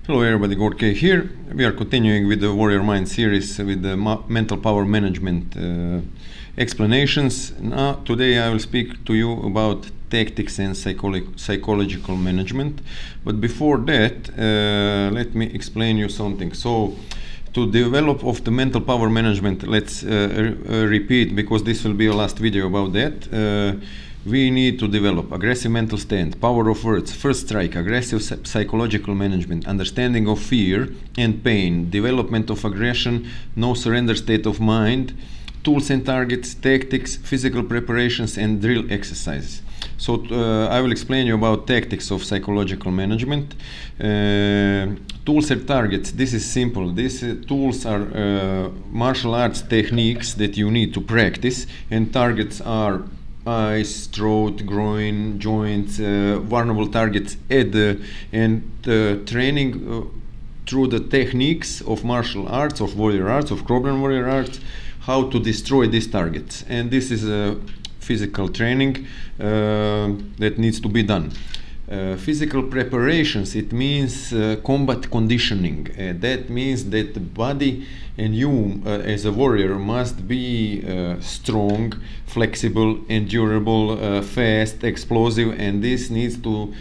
Hello everybody, Gorky here. We are continuing with the Warrior Mind series with the mental power management explanations. Now, today I will speak to you about tactics and psychological management. But before that, let me explain you something. So, to develop of the mental power management, let's repeat, because this will be a last video about that. We need to develop aggressive mental stand, power of words, first strike, aggressive psychological management, understanding of fear and pain, development of aggression, no surrender state of mind, tools and targets, tactics, physical preparations, and drill exercises. So I will explain you about tactics of psychological management. Tools and targets, this is simple. These tools are martial arts techniques that you need to practice, and targets are eyes, throat, groin, joints, vulnerable targets, and training through the techniques of martial arts, of warrior arts, of CROBRAN warrior arts, how to destroy these targets. And this is a physical training that needs to be done. Physical preparations, it means combat conditioning. That means that the body and you as a warrior must be strong, flexible, endurable, fast, explosive, and this needs to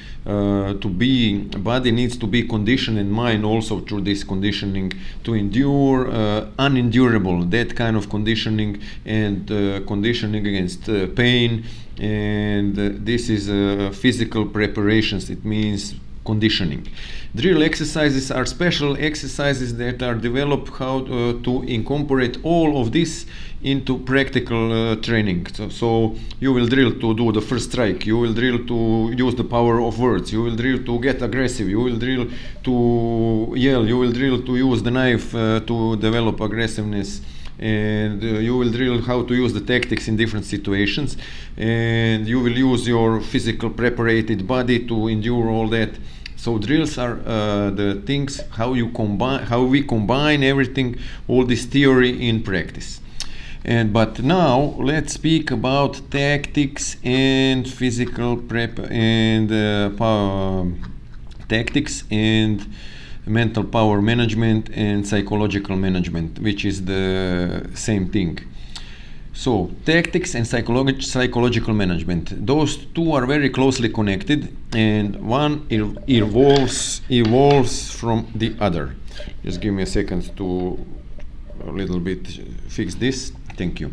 be, body needs to be conditioned, and mind also through this conditioning to endure unendurable, that kind of conditioning, and conditioning against pain. And this is physical preparations, it means conditioning. Drill exercises are special exercises that are developed how to incorporate all of this into practical training. So you will drill to do the first strike, you will drill to use the power of words, you will drill to get aggressive, you will drill to yell, you will drill to use the knife to develop aggressiveness, and you will drill how to use the tactics in different situations, and you will use your physical preparated body to endure all that. So drills are the things how we combine everything, all this theory in practice. But now let's speak about tactics and physical prep and tactics and mental power management and psychological management, which is the same thing. So tactics and psychological management, those two are very closely connected, and one evolves from the other. Just give me a second to a little bit fix this. Thank you.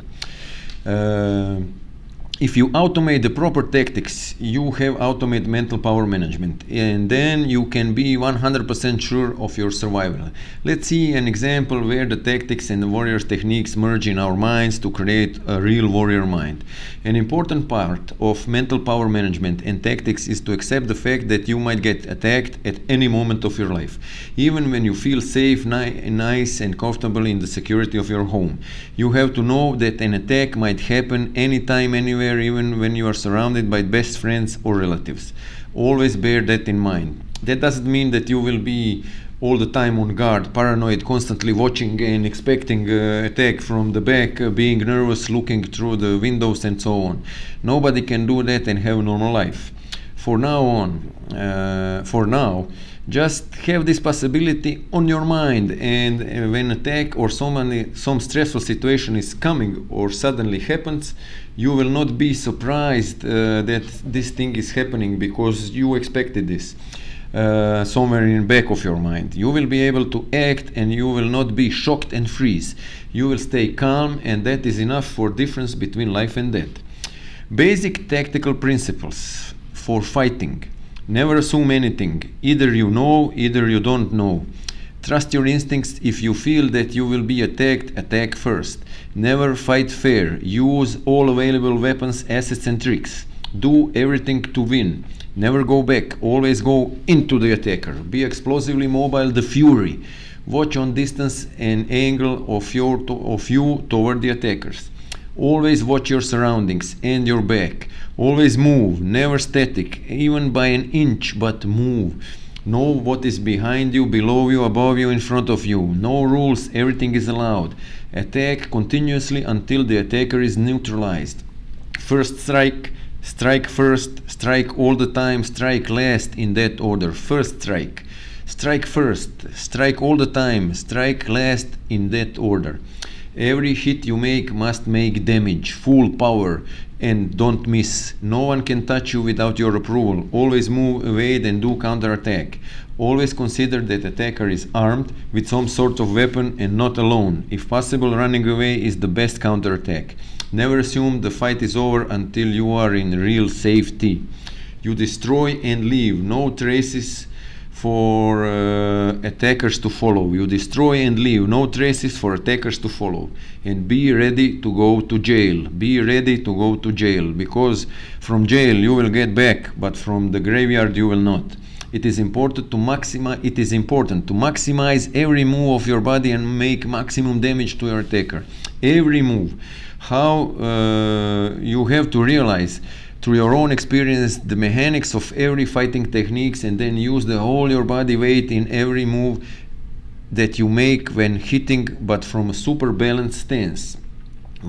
If you automate the proper tactics, you have automated mental power management, and then you can be 100% sure of your survival. Let's see an example where the tactics and the warrior's techniques merge in our minds to create a real warrior mind. An important part of mental power management and tactics is to accept the fact that you might get attacked at any moment of your life, even when you feel safe, nice and comfortable in the security of your home. You have to know that an attack might happen anytime, anywhere, even when you are surrounded by best friends or relatives. Always bear that in mind. That doesn't mean that you will be all the time on guard, paranoid, constantly watching and expecting attack from the back, being nervous, looking through the windows and so on. Nobody can do that and have a normal life. For now, just have this possibility on your mind, and when attack or some stressful situation is coming or suddenly happens, you will not be surprised that this thing is happening, because you expected this somewhere in the back of your mind. You will be able to act, and you will not be shocked and freeze. You will stay calm, and that is enough for difference between life and death. Basic tactical principles for fighting. Never assume anything. Either you know, either you don't know. Trust your instincts. If you feel that you will be attacked, attack first. Never fight fair. Use all available weapons, assets and tricks. Do everything to win. Never go back. Always go into the attacker. Be explosively mobile, the fury. Watch on distance and angle of you toward the attackers. Always watch your surroundings and your back. Always move, never static, even by an inch, but move. Know what is behind you, below you, above you, in front of you. No rules, everything is allowed. Attack continuously until the attacker is neutralized. First strike, strike first, strike all the time, strike last, in that order. First strike. strike first, strike all the time, strike last, in that order. Every hit you make must make damage, full power, and don't miss. No one can touch you without your approval. Always move, evade, and do counterattack. Always consider that attacker is armed with some sort of weapon and not alone. If possible, running away is the best counterattack. Never assume the fight is over until you are in real safety. You destroy and leave. No traces for attackers to follow. You destroy and leave. No traces for attackers to follow. And be ready to go to jail. Be ready to go to jail, because from jail you will get back, but from the graveyard you will not. It is important to maximize every move of your body and make maximum damage to your attacker. Every move. How you have to realize through your own experience the mechanics of every fighting techniques, and then use the whole your body weight in every move that you make when hitting, but from a super balanced stance.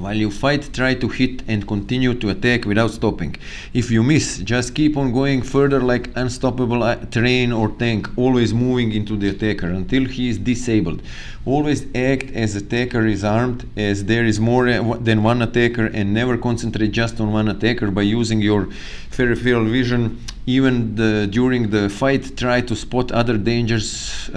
While you fight, try to hit and continue to attack without stopping. If you miss, just keep on going further like unstoppable train or tank, always moving into the attacker until he is disabled. Always act as attacker is armed, as there is more than one attacker, and never concentrate just on one attacker by using your peripheral vision. Even during the fight, try to spot other dangers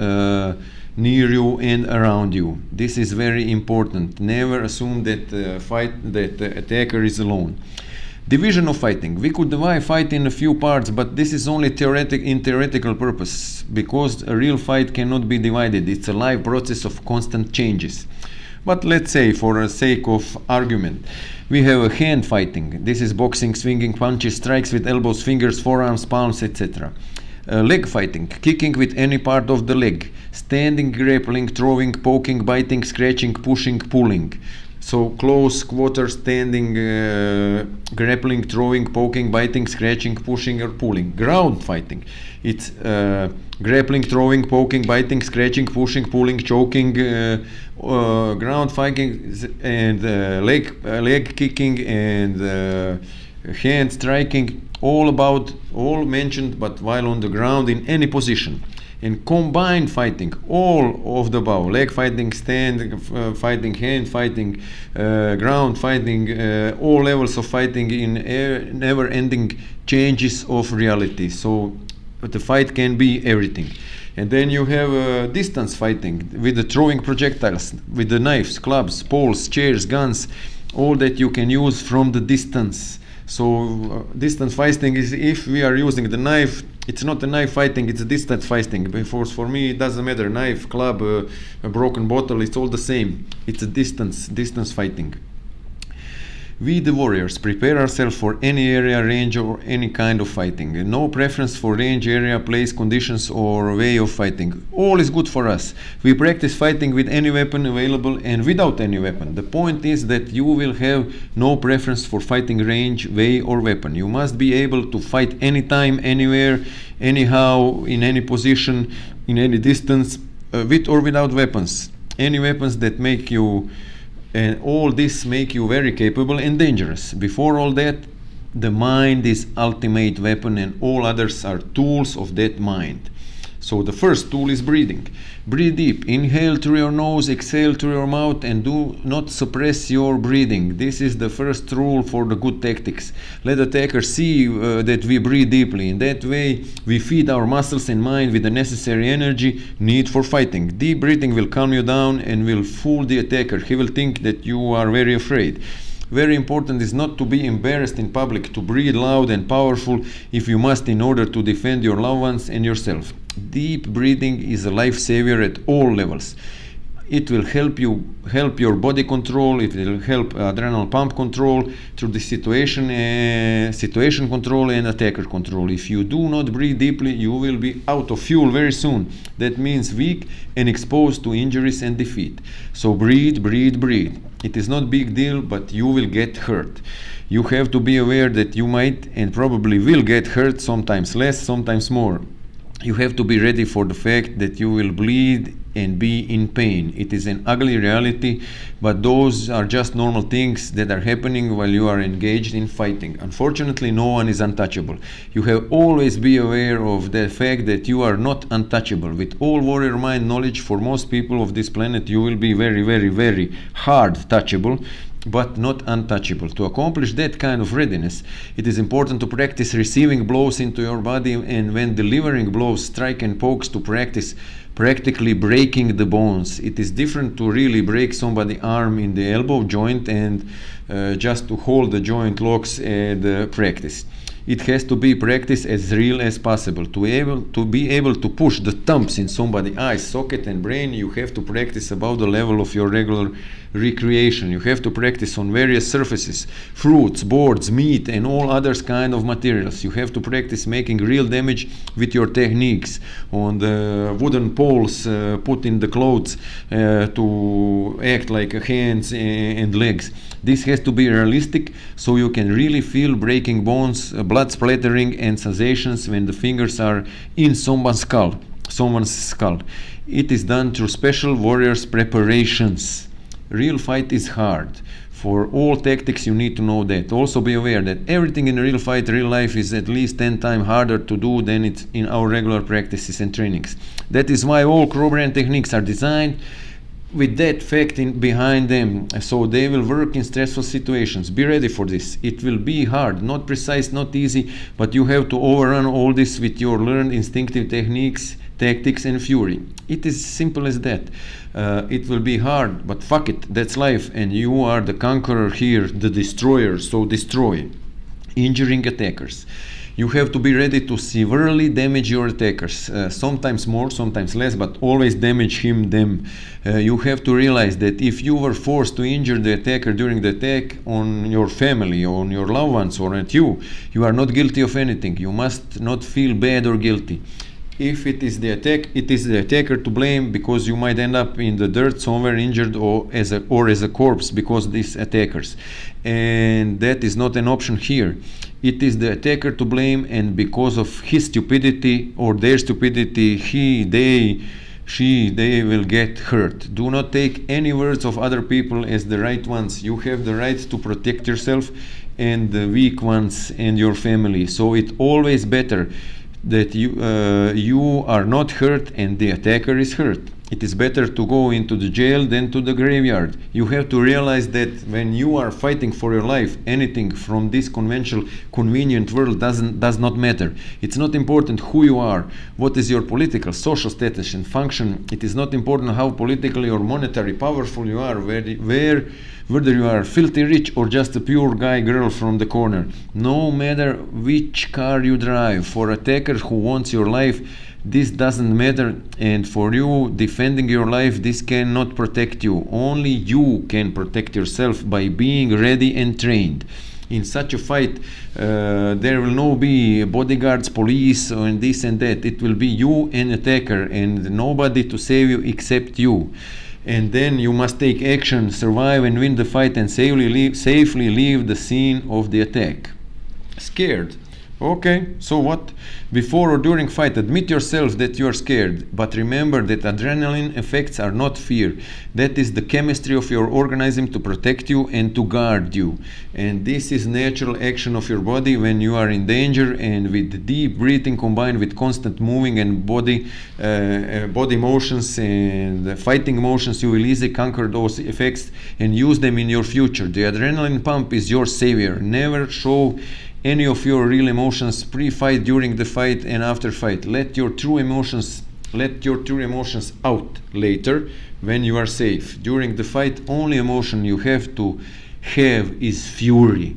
near you and around you. This is very important. Never assume that the attacker is alone. Division of fighting. We could divide fight in a few parts, but this is only in theoretical purpose, because a real fight cannot be divided. It's a live process of constant changes. But let's say, for the sake of argument, we have a hand fighting. This is boxing, swinging punches, strikes with elbows, fingers, forearms, palms, etc. Leg fighting, kicking with any part of the leg, standing, grappling, throwing, poking, biting, scratching, pushing, pulling. So close quarter, standing, grappling, throwing, poking, biting, scratching, pushing, or pulling. Ground fighting, it's grappling, throwing, poking, biting, scratching, pushing, pulling, choking. Ground fighting and leg kicking and hand striking, all mentioned, but while on the ground in any position. And combined fighting, all of the above: leg fighting, stand fighting, hand fighting, ground fighting, all levels of fighting in never-ending changes of reality. So the fight can be everything. And then you have distance fighting with the throwing projectiles, with the knives, clubs, poles, chairs, guns, all that you can use from the distance. So distance fighting is, if we are using the knife, it's not a knife fighting, it's a distance fighting. Because for me it doesn't matter, knife, club, a broken bottle, it's all the same. It's a distance fighting. We, the warriors, prepare ourselves for any area, range, or any kind of fighting. No preference for range, area, place, conditions, or way of fighting. All is good for us. We practice fighting with any weapon available and without any weapon. The point is that you will have no preference for fighting range, way, or weapon. You must be able to fight anytime, anywhere, anyhow, in any position, in any distance, with or without weapons. Any weapons that make you... And all this make you very capable and dangerous. Before all that, the mind is ultimate weapon, and all others are tools of that mind. So the first tool is breathing. Breathe deep. Inhale through your nose, exhale through your mouth, and do not suppress your breathing. This is the first rule for the good tactics. Let the attacker see that we breathe deeply. In that way, we feed our muscles and mind with the necessary energy needed for fighting. Deep breathing will calm you down and will fool the attacker. He will think that you are very afraid. Very important is not to be embarrassed in public, to breathe loud and powerful if you must, in order to defend your loved ones and yourself. Deep breathing is a lifesaver at all levels. It will help your body control, it will help adrenal pump control through the situation control and attacker control. If you do not breathe deeply, you will be out of fuel very soon. That means weak and exposed to injuries and defeat. So breathe, breathe, breathe. It is not a big deal, but you will get hurt. You have to be aware that you might and probably will get hurt, sometimes less, sometimes more. You have to be ready for the fact that you will bleed and be in pain. It is an ugly reality, but those are just normal things that are happening while you are engaged in fighting. Unfortunately, no one is untouchable. You have always be aware of the fact that you are not untouchable. With all warrior mind knowledge, for most people of this planet, you will be very, very, very hard touchable, but not untouchable. To accomplish that kind of readiness, it is important to practice receiving blows into your body, and when delivering blows, strike and pokes, to practice practically breaking the bones. It is different to really break somebody's arm in the elbow joint and just to hold the joint locks and practice. It has to be practiced as real as possible. To be able to push the thumbs in somebody's eyes, socket and brain, you have to practice above the level of your regular recreation. You have to practice on various surfaces, fruits, boards, meat, and all others kind of materials. You have to practice making real damage with your techniques on the wooden poles put in the clothes to act like hands and legs. This has to be realistic, so you can really feel breaking bones, blood splattering, and sensations when the fingers are in someone's skull. It is done through special warriors preparations. Real fight is hard. For all tactics, you need to know that. Also be aware that everything in a real fight, real life, is at least 10 times harder to do than it's in our regular practices and trainings. That is why all CROBRAN techniques are designed with that fact behind them, so they will work in stressful situations. Be ready for this. It will be hard, not precise, not easy, but you have to overrun all this with your learned instinctive techniques, tactics, and fury. It is simple as that. It will be hard, but fuck it, that's life, and you are the conqueror here, the destroyer, so destroy. Injuring attackers. You have to be ready to severely damage your attackers, sometimes more, sometimes less, but always damage them. You have to realize that if you were forced to injure the attacker during the attack on your family, on your loved ones, or at you, you are not guilty of anything. You must not feel bad or guilty. If it is the attacker to blame, because you might end up in the dirt somewhere injured or as a corpse because of these attackers. And that is not an option here. It is the attacker to blame, and because of his stupidity or their stupidity, they will get hurt. Do not take any words of other people as the right ones. You have the right to protect yourself and the weak ones and your family. So it's always better that you are not hurt and the attacker is hurt. It is better to go into the jail than to the graveyard. You have to realize that when you are fighting for your life, anything from this conventional, convenient world does not matter. It's not important who you are, what is your political, social status and function. It is not important how politically or monetary powerful you are, whether you are filthy rich or just a pure guy girl from the corner. No matter which car you drive, for attackers who wants your life, this doesn't matter, and for you defending your life, this cannot protect you. Only you can protect yourself by being ready and trained. In such a fight, there will not be bodyguards, police, and this and that. It will be you and attacker, and nobody to save you except you. And then you must take action, survive and win the fight, and safely leave the scene of the attack. Scared. Okay, so what? Before or during fight, admit yourself that you are scared, but remember that adrenaline effects are not fear. That is the chemistry of your organism to protect you and to guard you. And this is natural action of your body when you are in danger, and with deep breathing combined with constant moving and body motions and fighting motions, you will easily conquer those effects and use them in your future. The adrenaline pump is your savior. Never show any of your real emotions pre-fight, during the fight, and after fight. Let your true emotions out later when you are safe. During the fight, only emotion you have to have is fury.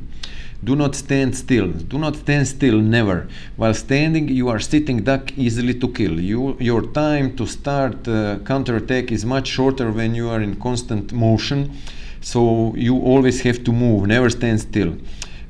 Do not stand still. Do not stand still, never. While standing, you are sitting duck, easily to kill. Your time to start counterattack is much shorter when you are in constant motion, so you always have to move, never stand still.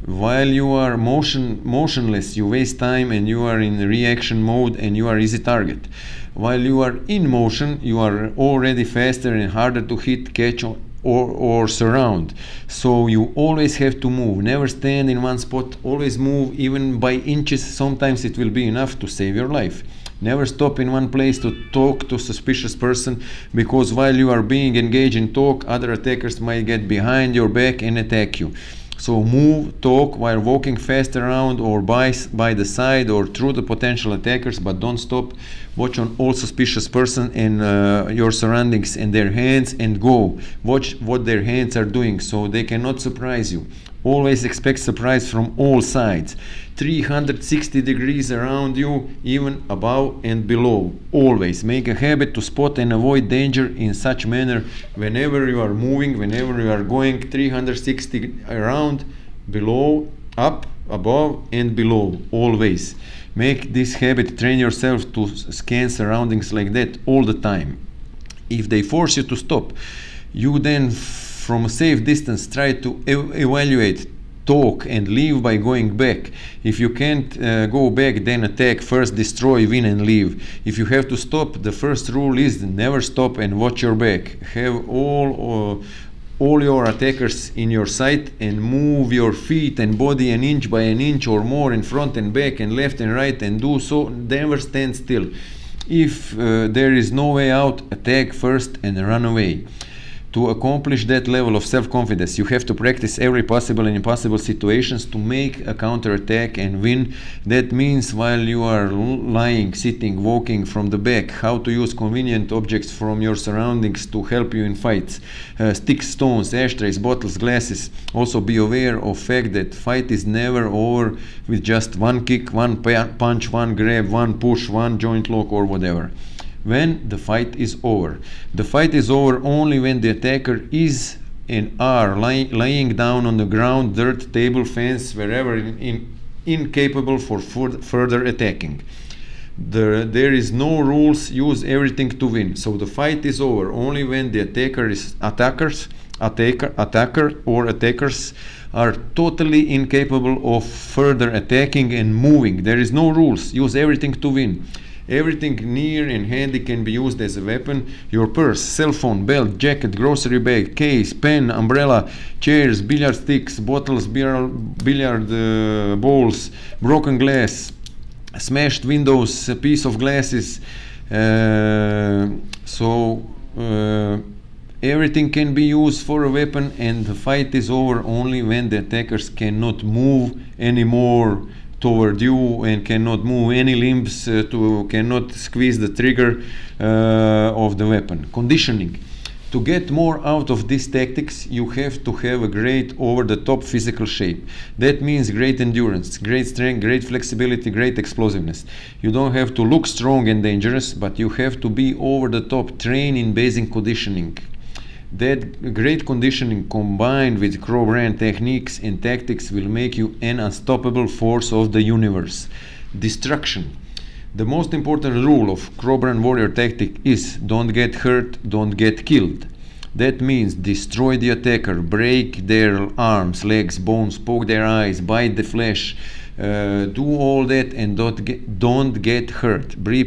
While you are motionless, you waste time and you are in reaction mode and you are easy target. While you are in motion, you are already faster and harder to hit, catch, or surround. So you always have to move. Never stand in one spot. Always move, even by inches. Sometimes it will be enough to save your life. Never stop in one place to talk to suspicious person, because while you are being engaged in talk, other attackers might get behind your back and attack you. So move, talk while walking fast around or by the side or through the potential attackers, but don't stop. Watch on all suspicious person and your surroundings and their hands, and go. Watch what their hands are doing so they cannot surprise you. Always expect surprise from all sides. 360 degrees around you, even above and below. Always make a habit to spot and avoid danger in such manner whenever you are moving, whenever you are going 360 around, below, up, above and below. Always. Make this habit, train yourself to scan surroundings like that all the time. If they force you to stop, you then from a safe distance try to evaluate, talk and leave by going back. If you can't go back, then attack, first destroy, win and leave. If you have to stop, the first rule is never stop and watch your back. Have all your attackers in your sight and move your feet and body an inch by an inch or more in front and back and left and right, and do so. Never stand still. If there is no way out, attack first and run away. To accomplish that level of self-confidence, you have to practice every possible and impossible situations to make a counterattack and win. That means while you are lying, sitting, walking from the back, how to use convenient objects from your surroundings to help you in fights. Sticks, stones, ashtrays, bottles, glasses. Also be aware of fact that fight is never over with just one kick, one punch, one grab, one push, one joint lock or whatever. When the fight is over. The fight is over only when the attacker is and are lying down on the ground, dirt, table, fence, wherever, incapable for further attacking. There is no rules, use everything to win. So the fight is over only when the attacker or attackers are totally incapable of further attacking and moving. There is no rules, use everything to win. Everything near and handy can be used as a weapon. Your purse, cell phone, belt, jacket, grocery bag, case, pen, umbrella, chairs, billiard sticks, bottles, billiard balls, broken glass, smashed windows, a piece of glasses. Everything can be used for a weapon, and the fight is over only when the attackers cannot move anymore toward you and cannot move any limbs, cannot squeeze the trigger of the weapon. Conditioning. To get more out of these tactics, you have to have a great over-the-top physical shape. That means great endurance, great strength, great flexibility, great explosiveness. You don't have to look strong and dangerous, but you have to be over-the-top, trained in basic conditioning. That great conditioning combined with CROBRAN techniques and tactics will make you an unstoppable force of the universe. Destruction. The most important rule of CROBRAN warrior tactic is don't get hurt, don't get killed. That means destroy the attacker, break their arms, legs, bones, poke their eyes, bite the flesh, do all that and don't get hurt. Be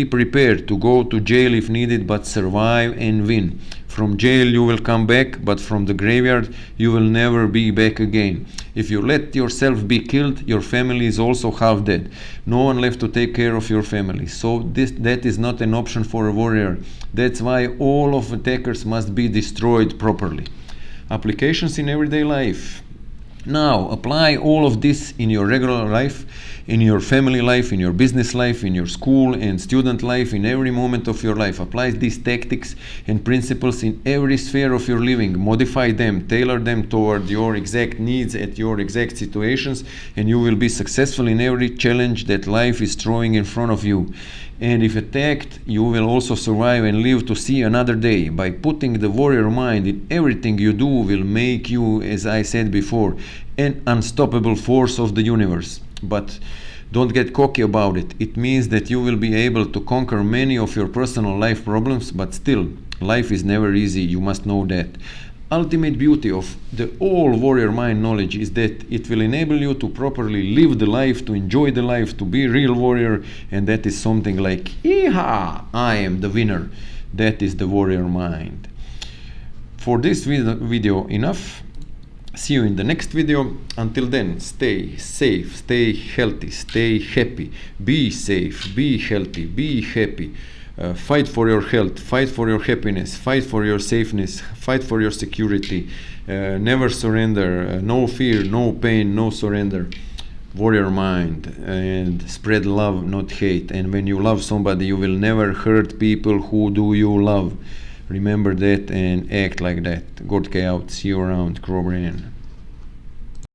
prepared to go to jail if needed, but survive and win. From jail you will come back, but from the graveyard you will never be back again. If you let yourself be killed, your family is also half dead. No one left to take care of your family. So that is not an option for a warrior. That's why all of attackers must be destroyed properly. Applications in everyday life. Now, apply all of this in your regular life, in your family life, in your business life, in your school and student life, in every moment of your life. Apply these tactics and principles in every sphere of your living. Modify them, tailor them toward your exact needs at your exact situations, and you will be successful in every challenge that life is throwing in front of you. And if attacked, you will also survive and live to see another day. By putting the warrior mind in everything you do will make you, as I said before, an unstoppable force of the universe. But don't get cocky about it. It means that you will be able to conquer many of your personal life problems, but still, life is never easy, you must know that. Ultimate beauty of the all warrior mind knowledge is that it will enable you to properly live the life, to enjoy the life, to be a real warrior, and that is something like, yeehaw, I am the winner. That is the warrior mind. For this video enough. See you in the next video. Until then, stay safe, stay healthy, stay happy. Be safe, be healthy, be happy. Fight for your health, fight for your happiness, fight for your safeness, fight for your security. Never surrender. No fear, no pain, no surrender. Warrior mind, and spread love, not hate. And when you love somebody, you will never hurt people who do you love. Remember that and act like that. Gortka out. See you around. CROBRAN.